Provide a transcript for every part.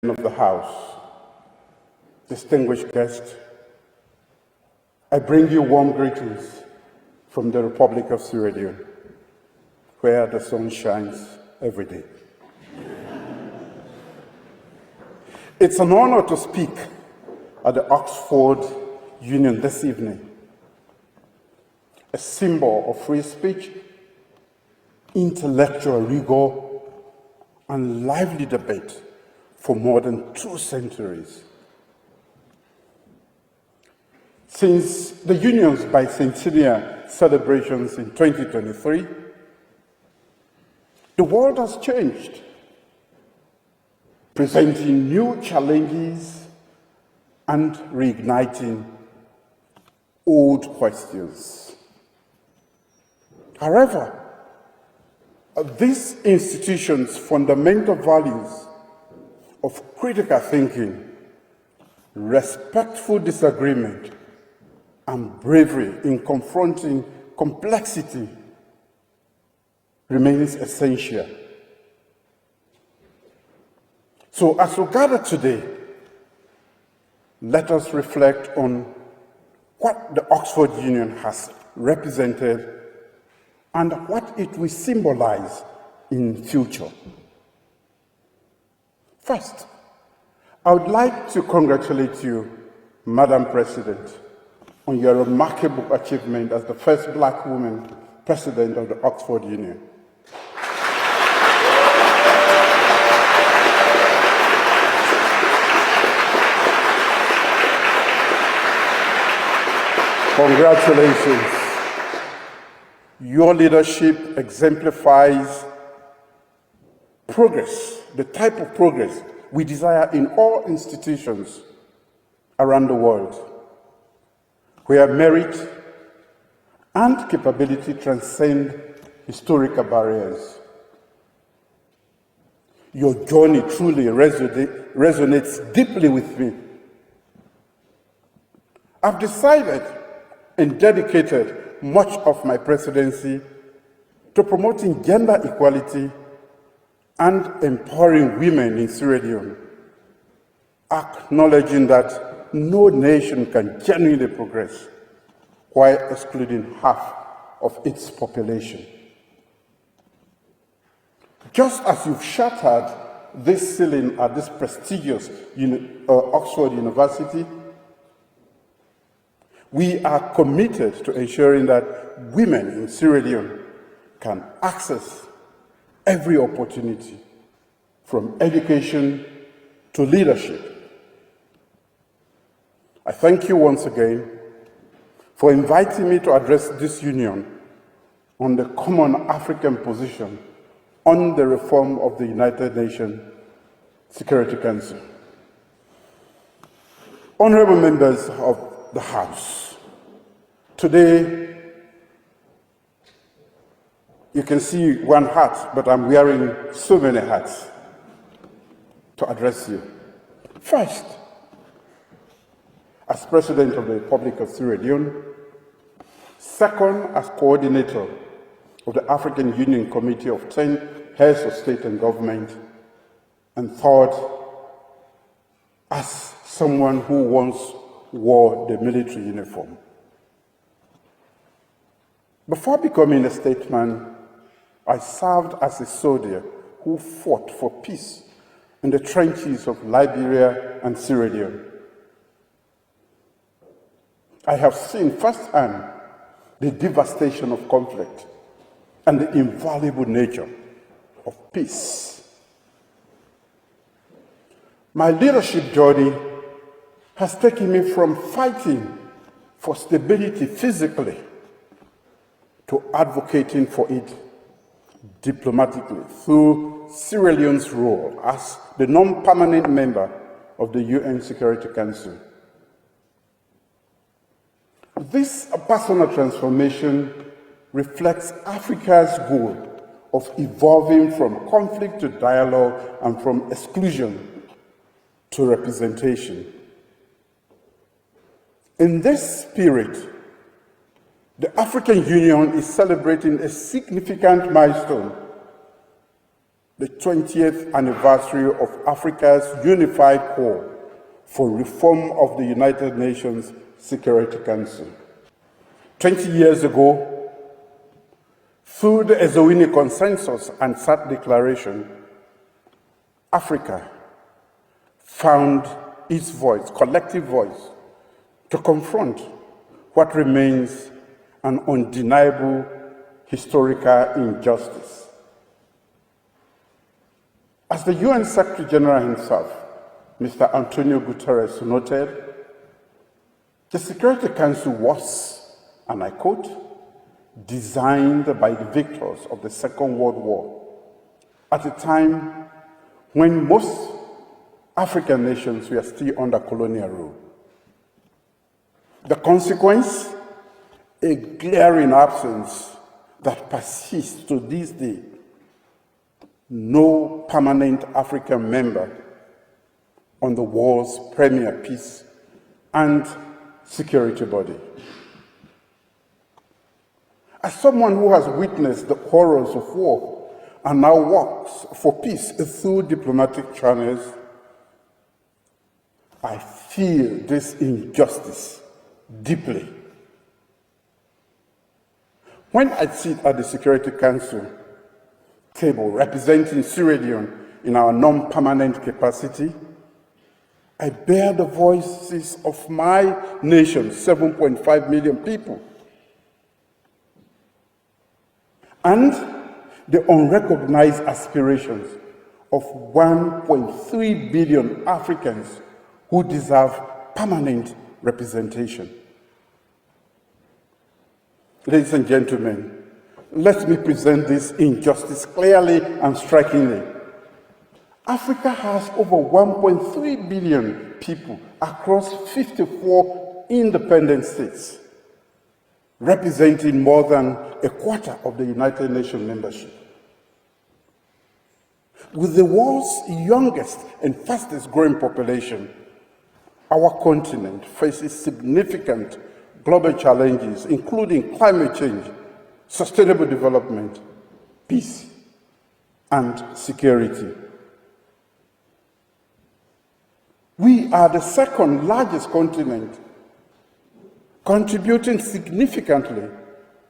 of the House, distinguished guests, I bring you warm greetings from the Republic of Sierra Leone, where the sun shines every day. It's an honor to speak at the Oxford Union this evening, a symbol of free speech, intellectual rigor, and lively debate for more than 2 centuries. Since the Union's bicentennial celebrations in 2023, the world has changed, presenting new challenges and reigniting old questions. However, this institution's fundamental values of critical thinking, respectful disagreement, and bravery in confronting complexity remains essential. So as we gather today, let us reflect on what the Oxford Union has represented and what it will symbolize in future. First, I would like to congratulate you, Madam President, on your remarkable achievement as the first Black woman president of the Oxford Union. Congratulations. Your leadership exemplifies progress, the type of progress we desire in all institutions around the world, where merit and capability transcend historical barriers. Your journey truly resonates deeply with me. I've decided and dedicated much of my presidency to promoting gender equality and empowering women in Sierra Leone, acknowledging that no nation can genuinely progress while excluding half of its population. Just as you've shattered this ceiling at this prestigious Oxford University, we are committed to ensuring that women in Sierra Leone can access every opportunity, from education to leadership. I thank you once again for inviting me to address this union on the common African position on the reform of the United Nations Security Council. Honorable members of the House, today you can see one hat, but I'm wearing so many hats to address you. First, as President of the Republic of Sierra Leone. Second, as coordinator of the African Union Committee of 10 Heads of State and Government. And third, as someone who once wore the military uniform. Before becoming a statesman, I served as a soldier who fought for peace in the trenches of Liberia and Sierra Leone. I have seen firsthand the devastation of conflict and the invaluable nature of peace. My leadership journey has taken me from fighting for stability physically to advocating for it diplomatically through Sierra Leone's role as the non-permanent member of the UN Security Council. This personal transformation reflects Africa's goal of evolving from conflict to dialogue and from exclusion to representation. In this spirit, the African Union is celebrating a significant milestone the 20th anniversary of Africa's unified call for reform of the United Nations Security Council. 20 years ago, through the Ezowini Consensus and SAT Declaration, Africa found its voice, collective voice, to confront what remains an undeniable historical injustice. As the UN Secretary General himself, Mr. Antonio Guterres, noted, the Security Council was, and I quote, designed by the victors of the Second World War at a time when most African nations were still under colonial rule. The consequence, a glaring absence that persists to this day. No permanent African member on the world's premier peace and security body. As someone who has witnessed the horrors of war and now works for peace through diplomatic channels, I feel this injustice deeply. When I sit at the Security Council table representing Sierra Leone in our non-permanent capacity, I bear the voices of my nation's 7.5 million people and the unrecognized aspirations of 1.3 billion Africans who deserve permanent representation. Ladies and gentlemen, let me present this injustice clearly and strikingly. Africa has over 1.3 billion people across 54 independent states, representing more than a quarter of the United Nations membership. With the world's youngest and fastest growing population, our continent faces significant global challenges, including climate change, sustainable development, peace, and security. We are the second largest continent, contributing significantly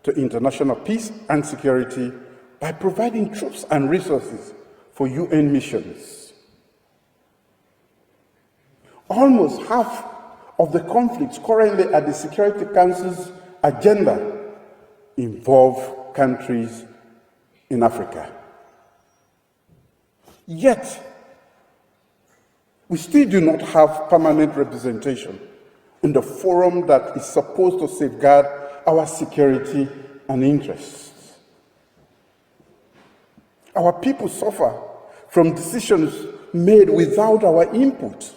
to international peace and security by providing troops and resources for UN missions. Almost half of the conflicts currently at the Security Council's agenda involve countries in Africa. Yet, we still do not have permanent representation in the forum that is supposed to safeguard our security and interests. Our people suffer from decisions made without our input.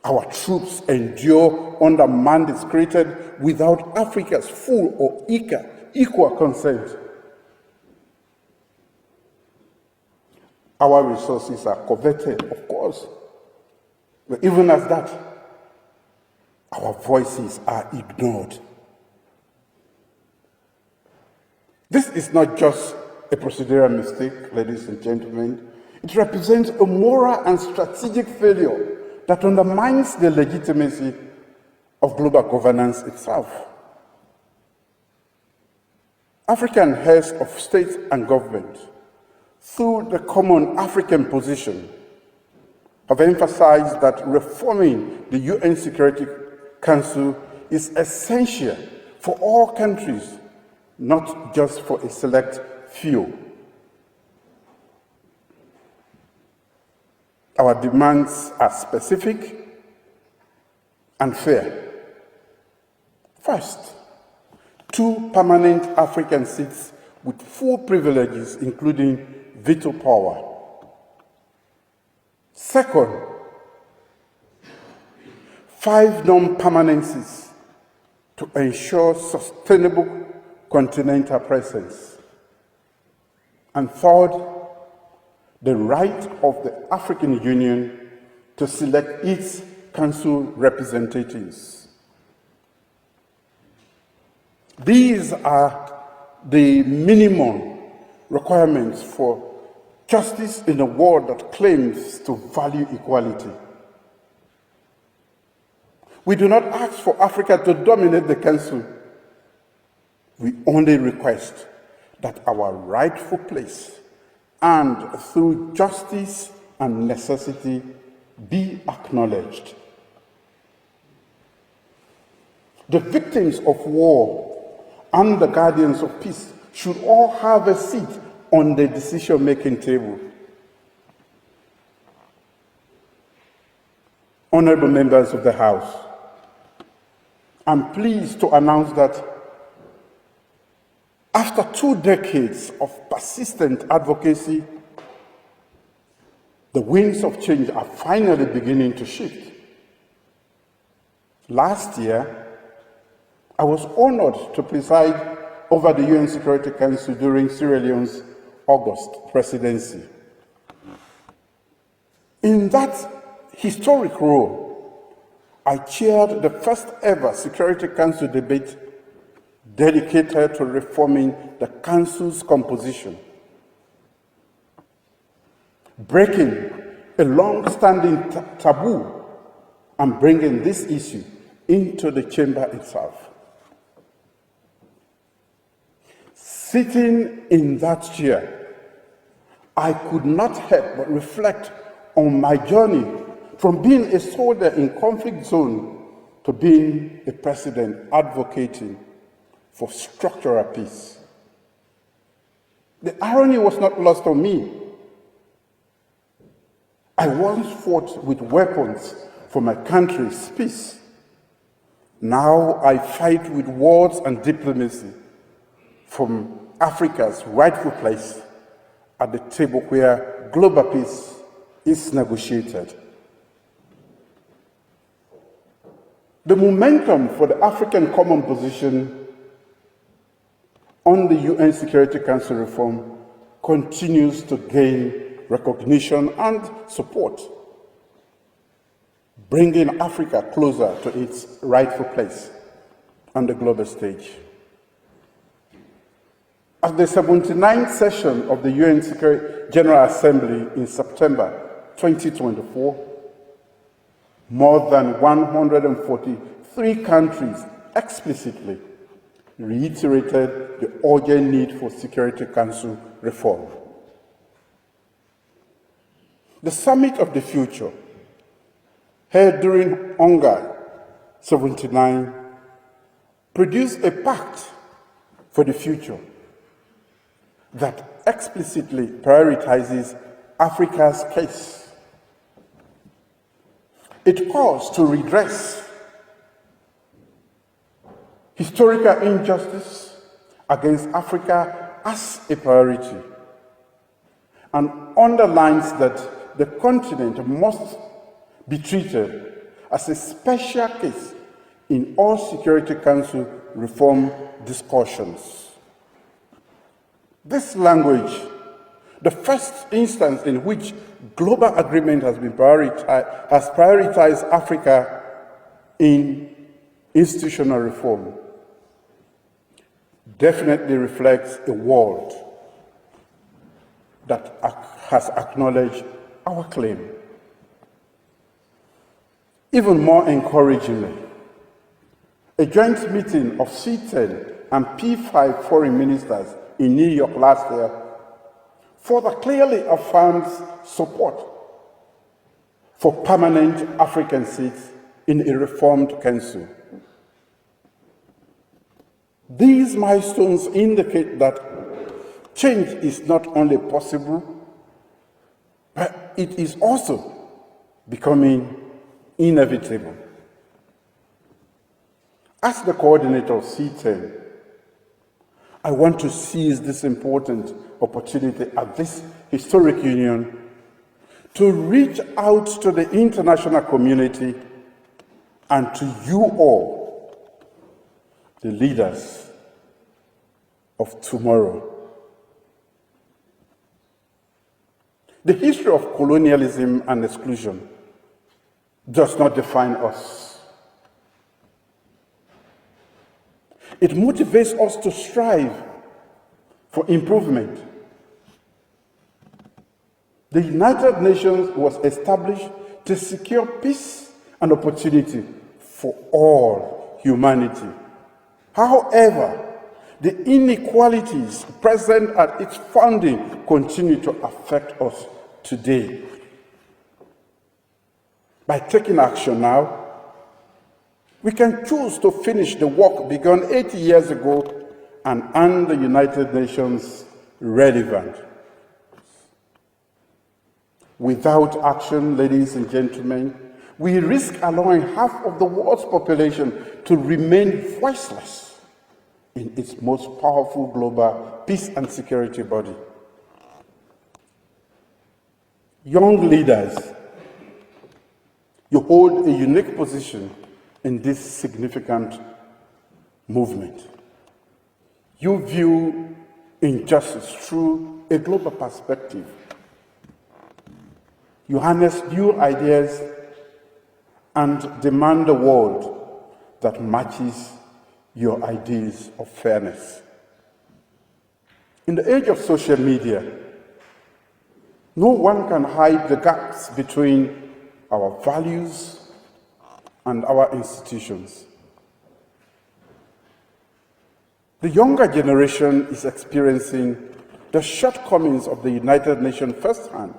Our troops endure under mandates created without Africa's full or equal consent. Our resources are coveted, of course, but even as that, our voices are ignored. This is not just a procedural mistake, ladies and gentlemen. It represents a moral and strategic failure that undermines the legitimacy of global governance itself. African heads of state and government, through the Common African Position, have emphasized that reforming the UN Security Council is essential for all countries, not just for a select few. Our demands are specific and fair. First, 2 permanent African seats with full privileges, including veto power. Second, 5 non-permanent seats to ensure sustainable continental presence. And third, the right of the African Union to select its council representatives. These are the minimum requirements for justice in a world that claims to value equality. We do not ask for Africa to dominate the Council. We only request that our rightful place and through justice and necessity be acknowledged. The victims of war and the guardians of peace should all have a seat on the decision-making table. Honorable members of the House, I'm pleased to announce that after 2 decades of persistent advocacy, the winds of change are finally beginning to shift. Last year, I was honored to preside over the UN Security Council during Sierra Leone's August presidency. In that historic role, I chaired the first ever Security Council debate dedicated to reforming the Council's composition, breaking a long-standing taboo and bringing this issue into the chamber itself. Sitting in that chair, I could not help but reflect on my journey from being a soldier in conflict zone to being a president advocating for structural peace. The irony was not lost on me. I once fought with weapons for my country's peace. Now I fight with words and diplomacy from Africa's rightful place at the table where global peace is negotiated. The momentum for the African common position on the UN Security Council reform continues to gain recognition and support, bringing Africa closer to its rightful place on the global stage. At the 79th session of the UN General Assembly in September 2024, more than 143 countries explicitly reiterated the urgent need for Security Council reform. The Summit of the Future, held during UNGA 79, produced a pact for the future that explicitly prioritizes Africa's case. It calls to redress historical injustice against Africa as a priority and underlines that the continent must be treated as a special case in all Security Council reform discussions. This language, the first instance in which global agreement has prioritized Africa in institutional reform, definitely reflects a world that has acknowledged our claim. Even more encouragingly, a joint meeting of C10 and P5 foreign ministers in New York last year further clearly affirms support for permanent African seats in a reformed council. These milestones indicate that change is not only possible, but it is also becoming inevitable. As the coordinator of C10, I want to seize this important opportunity at this historic union to reach out to the international community and to you all, the leaders of tomorrow. The history of colonialism and exclusion does not define us. It motivates us to strive for improvement The United Nations was established to secure peace and opportunity for all humanity. However, the inequalities present at its founding continue to affect us today. By taking action now, we can choose to finish the work begun 80 years ago and earn the United Nations relevant. Without action, ladies and gentlemen, we risk allowing half of the world's population to remain voiceless in its most powerful global peace and security body. Young leaders, you hold a unique position in this significant movement. You view injustice through a global perspective. You harness new ideas and demand a world that matches your ideas of fairness. In the age of social media, no one can hide the gaps between our values and our institutions. The younger generation is experiencing the shortcomings of the United Nations firsthand.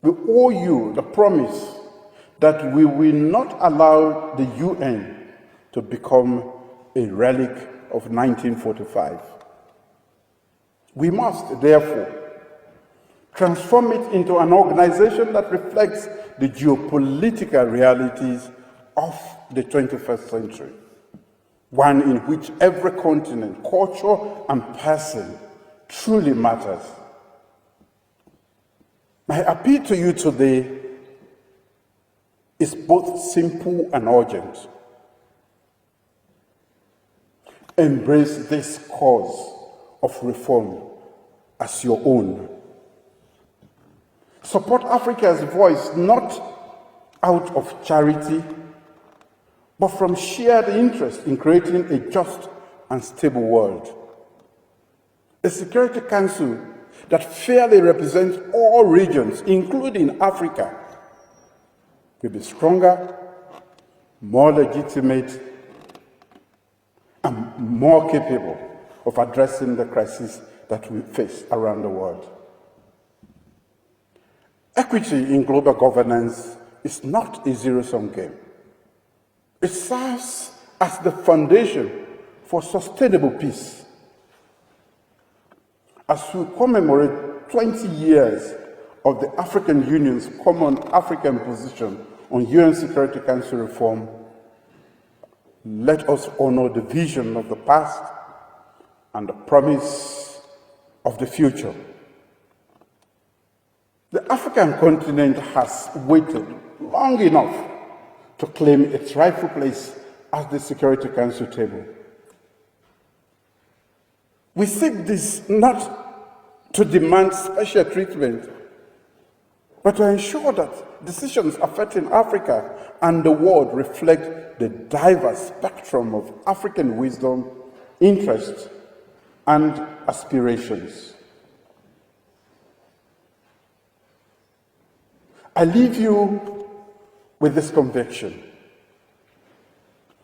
We owe you the promise that we will not allow the UN to become a relic of 1945. We must, therefore, transform it into an organization that reflects the geopolitical realities of the 21st century, one in which every continent, culture, and person truly matters. My appeal to you today is both simple and urgent. Embrace this cause of reform as your own. Support Africa's voice not out of charity, but from shared interest in creating a just and stable world. A Security Council that fairly represents all regions, including Africa, will be stronger, more legitimate, and more capable of addressing the crises that we face around the world. Equity in global governance is not a zero-sum game. It serves as the foundation for sustainable peace. As we commemorate 20 years of the African Union's common African position on UN Security Council reform, let us honor the vision of the past and the promise of the future. The African continent has waited long enough to claim its rightful place at the Security Council table. We seek this not to demand special treatment, but to ensure that decisions affecting Africa and the world reflect the diverse spectrum of African wisdom, interests, and aspirations. I leave you with this conviction.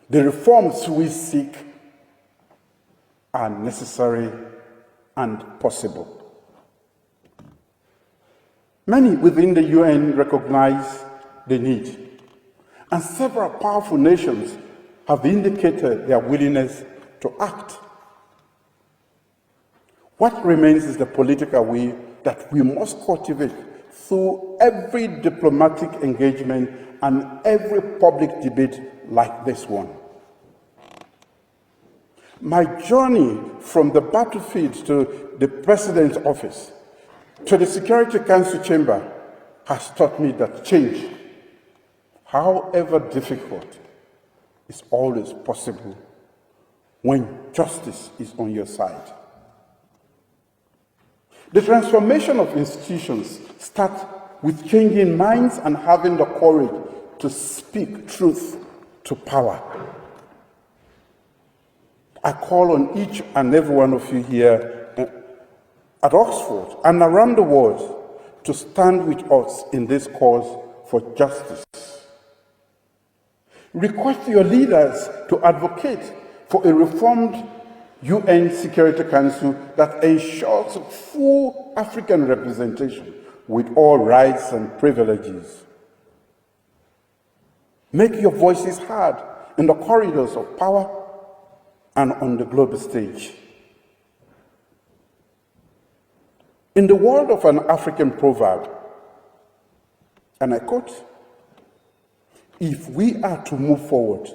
The reforms we seek are necessary and possible. Many within the UN recognize the need, and several powerful nations have indicated their willingness to act. What remains is the political will that we must cultivate through every diplomatic engagement and every public debate like this one. My journey from the battlefield to the President's office to the Security Council chamber has taught me that change, however difficult, is always possible when justice is on your side. The transformation of institutions starts with changing minds and having the courage to speak truth to power. I call on each and every one of you here at Oxford and around the world to stand with us in this cause for justice. Request your leaders to advocate for a reformed UN Security Council that ensures full African representation with all rights and privileges. Make your voices heard in the corridors of power and on the global stage. In the world of an African proverb, and I quote, "If we are to move forward,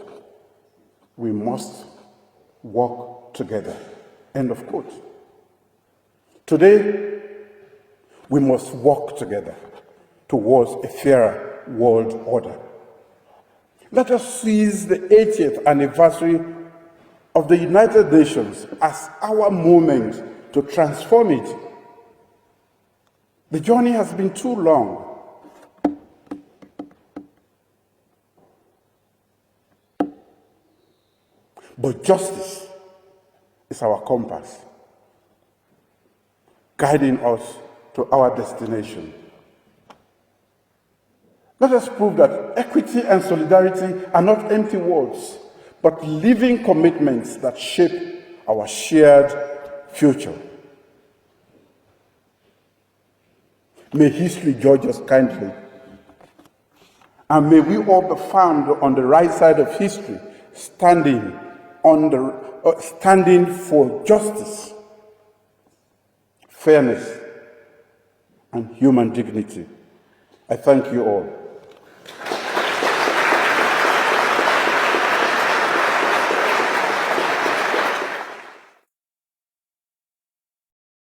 we must work together." End of quote. Today, we must work together towards a fairer world order. Let us seize the 80th anniversary of the United Nations as our moment to transform it. The journey has been too long. But justice is our compass, guiding us to our destination. Let us prove that equity and solidarity are not empty words, but living commitments that shape our shared future. May history judge us kindly, and may we all be found on the right side of history, standing for justice, fairness, and human dignity. I thank you all.